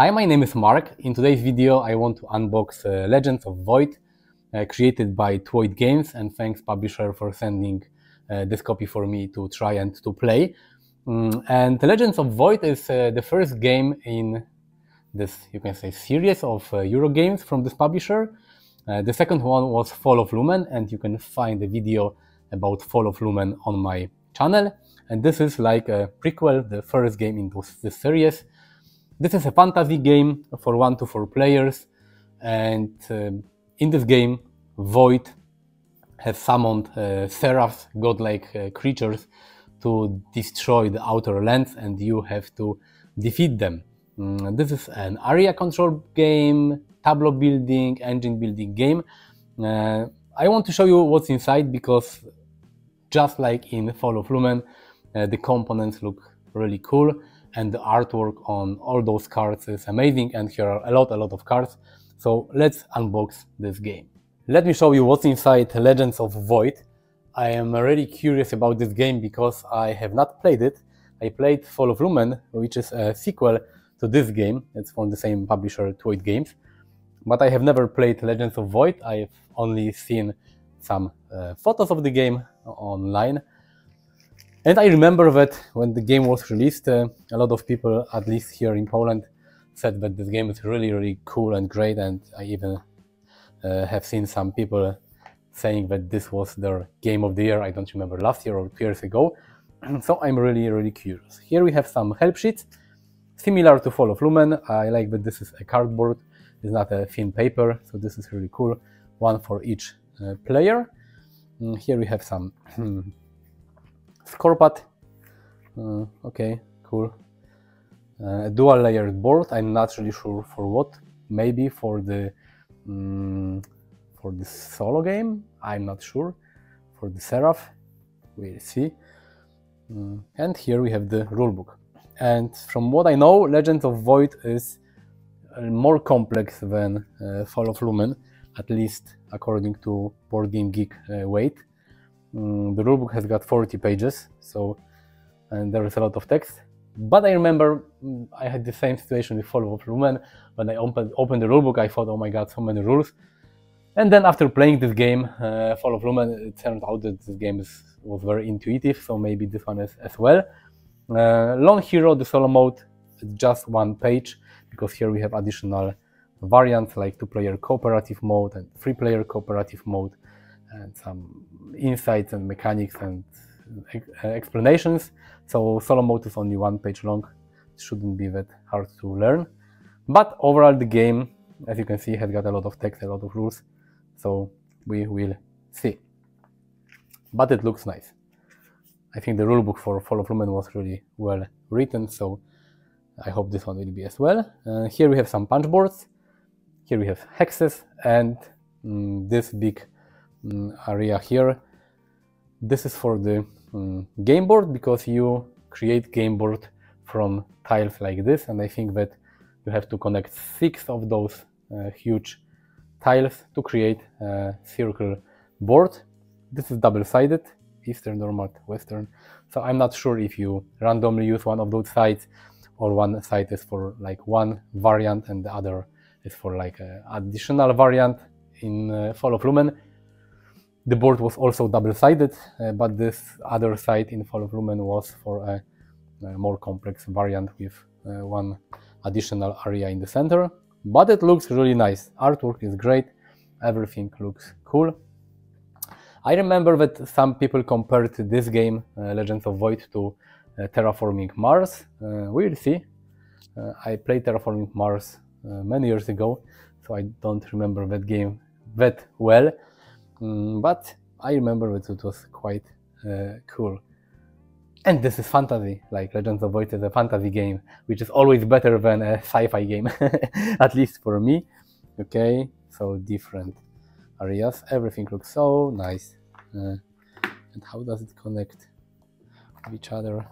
Hi, my name is Mark. In today's video I want to unbox Legends of Void, created by Twoid Games, and thanks publisher for sending this copy for me to try and to play. And Legends of Void is the first game in this, you can say, series of Euro games from this publisher. The second one was Fall of Lumen, and you can find a video about Fall of Lumen on my channel. And this is like a prequel, the first game in this series. This is a fantasy game for 1 to 4 players, and in this game, Void has summoned Seraphs, godlike creatures, to destroy the outer lands, and you have to defeat them. This is an area control game, tableau building, engine building game. I want to show you what's inside because just like in Fall of Lumen, the components look really cool, and the artwork on all those cards is amazing, and here are a lot of cards. So let's unbox this game. Let me show you what's inside Legends of Void. I am really curious about this game because I have not played it. I played Fall of Lumen, which is a sequel to this game. It's from the same publisher, Twoid Games. But I have never played Legends of Void. I've only seen some photos of the game online. And I remember that when the game was released, a lot of people, at least here in Poland, said that this game is really cool and great, and I even have seen some people saying that this was their game of the year. I don't remember, last year or 2 years ago. So I'm really curious. Here we have some help sheets, similar to Fall of Lumen. I like that this is a cardboard, it's not a thin paper, so this is really cool. One for each player. Here we have some scorepad. Okay, cool. Dual layered board. I'm not really sure for what. Maybe for the solo game. I'm not sure. For the Seraph, we'll see. And here we have the rulebook. And from what I know, Legends of Void is more complex than Fall of Lumen, at least according to Board Game Geek weight. The rulebook has got 40 pages, and there is a lot of text. But I remember I had the same situation with Fall of Lumen. When I opened the rulebook, I thought, oh my god, so many rules. And then after playing this game, Fall of Lumen, it turned out that this game was very intuitive, so maybe this one is as well. Lone Hero, the solo mode, it's just 1 page, because here we have additional variants like 2-player cooperative mode and 3-player cooperative mode, and some insights and mechanics and explanations. So solo mode is only 1 page long. It shouldn't be that hard to learn. But overall the game, as you can see, has got a lot of text, a lot of rules. So we will see. But it looks nice. I think the rulebook for Fall of Lumen was really well written, so I hope this one will be as well. Here we have some punch boards. Here we have hexes, and this big area here. This is for the game board, because you create game board from tiles like this, and I think that you have to connect 6 of those huge tiles to create a circle board. This is double-sided, Eastern, North, Western. So I'm not sure if you randomly use one of those sides, or one side is for like one variant and the other is for like an additional variant. In Fall of Lumen, the board was also double-sided, but this other side in Fall of Lumen was for a more complex variant with one additional area in the center. But it looks really nice. Artwork is great. Everything looks cool. I remember that some people compared this game, Legends of Void, to Terraforming Mars. We'll see. I played Terraforming Mars many years ago, so I don't remember that game that well. But I remember that it was quite cool. And this is fantasy, like Legends of Void is a fantasy game, which is always better than a sci-fi game, at least for me. Okay, so different areas, everything looks so nice. And how does it connect with each other?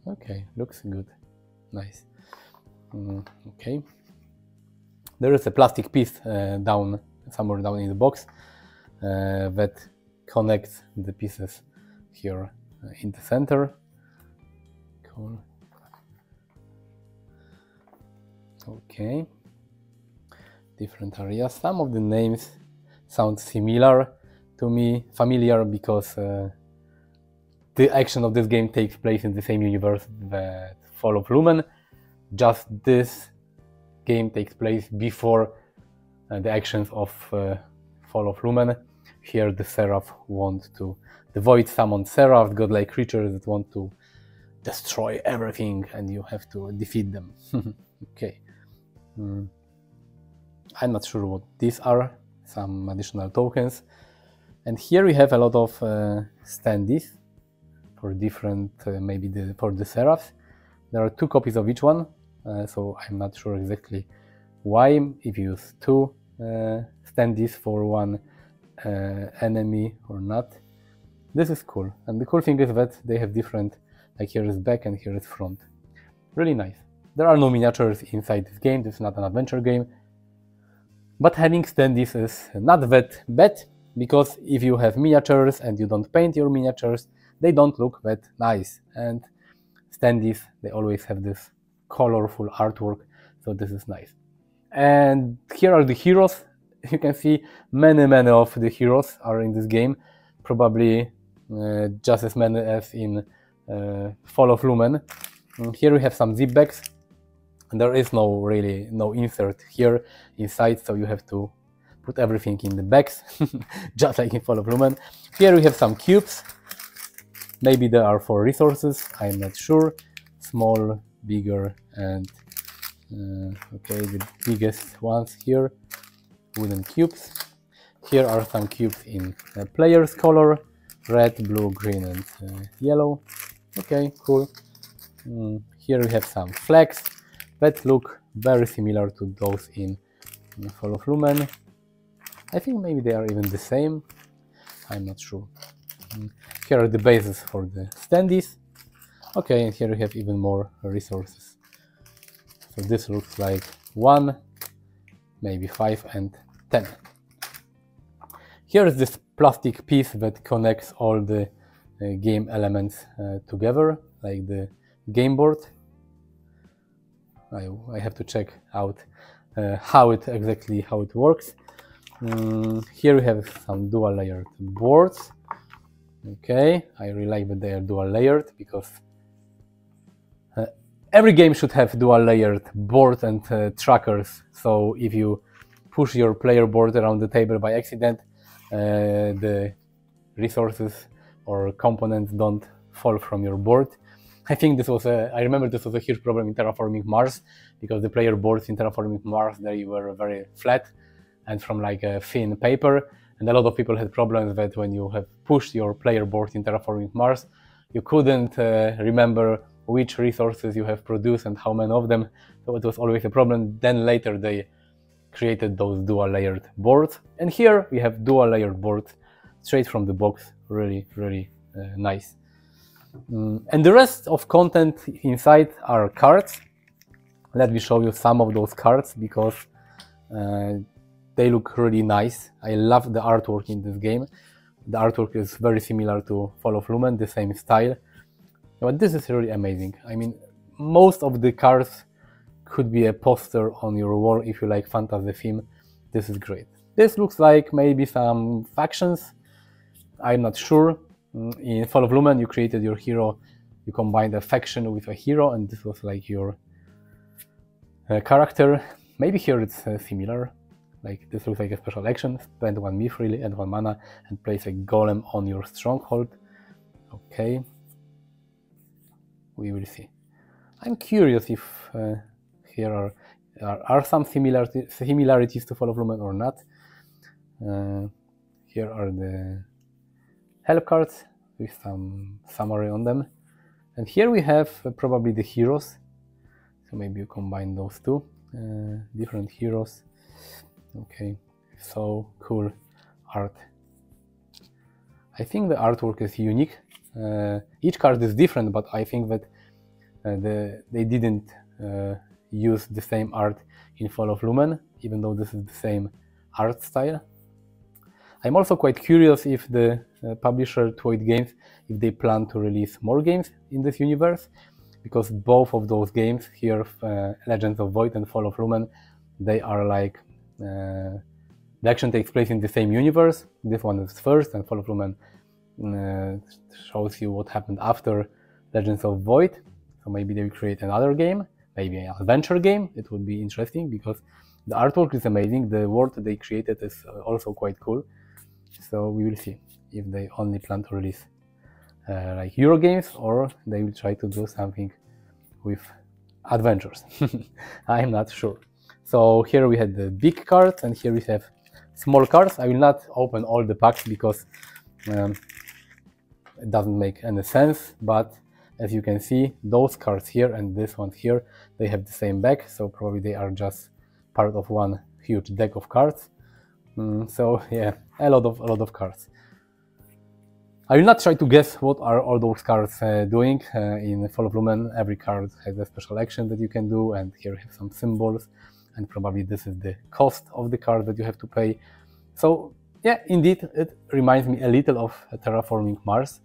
Okay, looks good, nice. Okay, there is a plastic piece somewhere down in the box that connects the pieces here in the center. Cool. Okay, different areas. Some of the names sound similar to me, familiar, because the action of this game takes place in the same universe that Fall of Lumen. Just this game takes place before the actions of Fall of Lumen. Here the Seraph want to, the Void summon Seraphs, godlike creatures that want to destroy everything, and you have to defeat them. Okay. I'm not sure what these are, some additional tokens. And here we have a lot of standees for different, for the Seraphs. There are 2 copies of each one, so I'm not sure exactly why, if you use 2 standees for one enemy or not. This is cool, and the cool thing is that they have different, like here is back and here is front. Really nice. There are no miniatures inside this game, this is not an adventure game, but having standees is not that bad, because if you have miniatures and you don't paint your miniatures, they don't look that nice, and standees, they always have this colorful artwork, so this is nice. And here are the heroes. You can see many of the heroes are in this game, probably just as many as in Fall of Lumen. Here we have some zip bags, and there is no insert here inside, so you have to put everything in the bags, just like in Fall of Lumen. Here we have some cubes. Maybe they are for resources, I'm not sure. Small, bigger, and okay, the biggest ones here, wooden cubes. Here are some cubes in player's color, red, blue, green, and yellow. Okay, cool. Here we have some flags that look very similar to those in Fall of Lumen. I think maybe they are even the same, I'm not sure. Here are the bases for the standees. Okay, and here we have even more resources. So this looks like 1, maybe 5 and 10. Here is this plastic piece that connects all the game elements together, like the game board. I have to check out how it works. Here we have some dual layered boards. Okay, I really like that they are dual layered, because every game should have dual layered boards and trackers, so if you push your player board around the table by accident, the resources or components don't fall from your board. I think I remember this was a huge problem in Terraforming Mars, because the player boards in Terraforming Mars, they were very flat and from like a thin paper, and a lot of people had problems that when you have pushed your player board in Terraforming Mars, you couldn't remember which resources you have produced and how many of them, so it was always a problem. Then later they created those dual layered boards, and here we have dual layered boards straight from the box. Really nice. And the rest of content inside are cards. Let me show you some of those cards, because they look really nice. I love the artwork in this game. The artwork is very similar to Fall of Lumen, the same style, but this is really amazing. I mean, most of the cards could be a poster on your wall if you like fantasy theme. This is great. This looks like maybe some factions, I'm not sure. In Fall of Lumen, you created your hero, you combined a faction with a hero, and this was like your character. Maybe here it's similar. Like, this looks like a special action. Spend 1 mithril and 1 mana and place a golem on your stronghold. Okay, we will see. I'm curious if here are some similarities to Fall of Lumen or not. Here are the help cards with some summary on them, and here we have probably the heroes, so maybe you combine those two different heroes. Okay, so cool art. I think the artwork is unique. Each card is different, but I think that they didn't use the same art in Fall of Lumen, even though this is the same art style. I'm also quite curious if the publisher Twoid Games, if they plan to release more games in this universe, because both of those games here, Legends of Void and Fall of Lumen, they are like the action takes place in the same universe. This one is first, and Fall of Lumen shows you what happened after Legends of Void. So maybe they will create another game, maybe an adventure game. It would be interesting because the artwork is amazing. The world they created is also quite cool. So we will see if they only plan to release like Euro games, or they will try to do something with adventures. I'm not sure. So here we had the big cards, and here we have small cards. I will not open all the packs because it doesn't make any sense, but as you can see, those cards here and this one here, they have the same back, so probably they are just part of one huge deck of cards. So yeah, a lot of cards. I will not try to guess what are all those cards doing. In Fall of Lumen, every card has a special action that you can do, and here we have some symbols, and probably this is the cost of the card that you have to pay. So yeah, indeed, it reminds me a little of Terraforming Mars.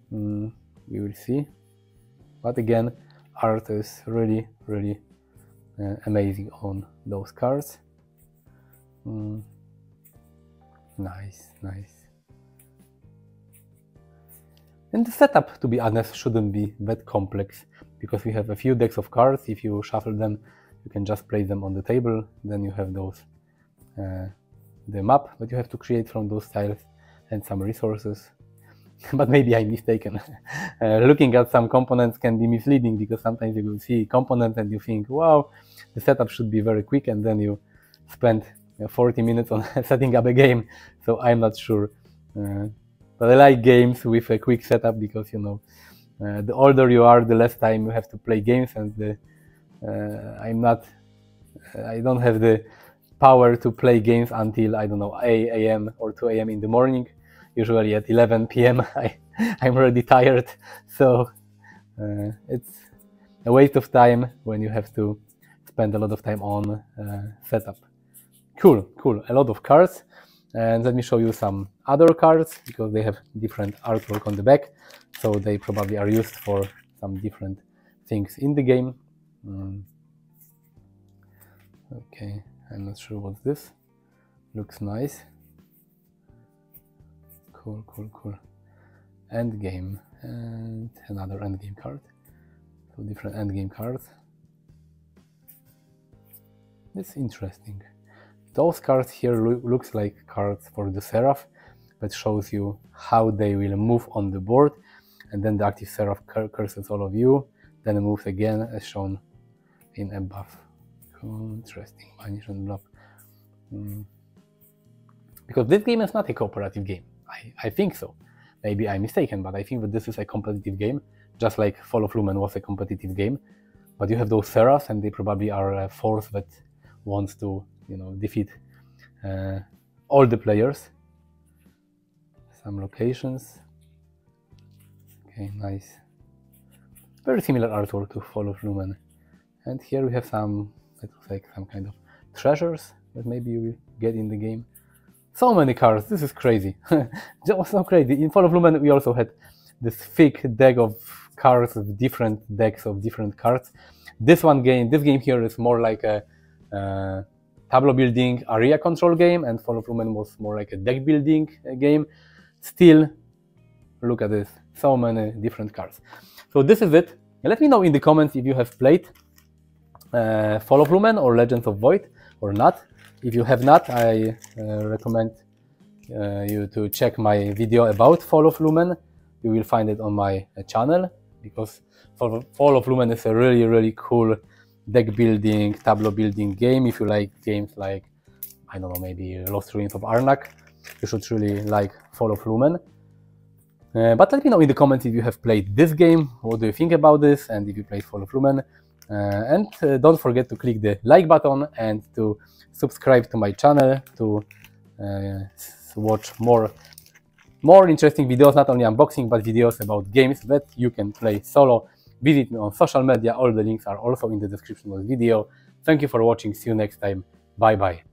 We will see. But again, art is really amazing on those cards. Nice. And the setup, to be honest, shouldn't be that complex, because we have a few decks of cards. If you shuffle them, you can just place them on the table. Then you have those the map that you have to create from those tiles and some resources. But maybe I'm mistaken. Looking at some components can be misleading, because sometimes you will see components and you think, wow, the setup should be very quick, and then you spend 40 minutes on setting up a game. So I'm not sure. But I like games with a quick setup, because, you know, the older you are, the less time you have to play games, and I don't have the power to play games until, I don't know, 8 AM or 2 AM in the morning. Usually at 11 PM I'm already tired, so it's a waste of time when you have to spend a lot of time on setup. Cool, a lot of cards. And let me show you some other cards, because they have different artwork on the back, so they probably are used for some different things in the game. Okay, I'm not sure what's this. Looks nice. Cool. Endgame, and another endgame card. So different endgame cards. It's interesting. Those cards here looks like cards for the Seraph, that shows you how they will move on the board, and then the active Seraph curses all of you, then it moves again as shown in above. Cool, interesting. Vanish and block. Because this game is not a cooperative game. I think so. Maybe I'm mistaken, but I think that this is a competitive game, just like Fall of Lumen was a competitive game. But you have those Seraphs, and they probably are a force that wants to, you know, defeat all the players. Some locations. Okay, nice. Very similar artwork to Fall of Lumen. And here we have some, it looks like some kind of treasures that maybe you will get in the game. So many cards, this is crazy. Just so crazy. In Fall of Lumen we also had this thick deck of cards, of different decks of different cards. This game here is more like a tableau building area control game, and Fall of Lumen was more like a deck building game. Still, look at this, so many different cards. So this is it. Let me know in the comments if you have played Fall of Lumen or Legends of Void or not. If you have not, I recommend you to check my video about Fall of Lumen. You will find it on my channel, because Fall of Lumen is a really cool deck building, tableau building game. If you like games like, I don't know, maybe Lost Ruins of Arnak, you should really like Fall of Lumen. But let me know in the comments if you have played this game, what do you think about this, and if you played Fall of Lumen. And don't forget to click the like button and to subscribe to my channel to watch more interesting videos, not only unboxing, but videos about games that you can play solo. Visit me on social media, all the links are also in the description of the video. Thank you for watching, see you next time, bye bye.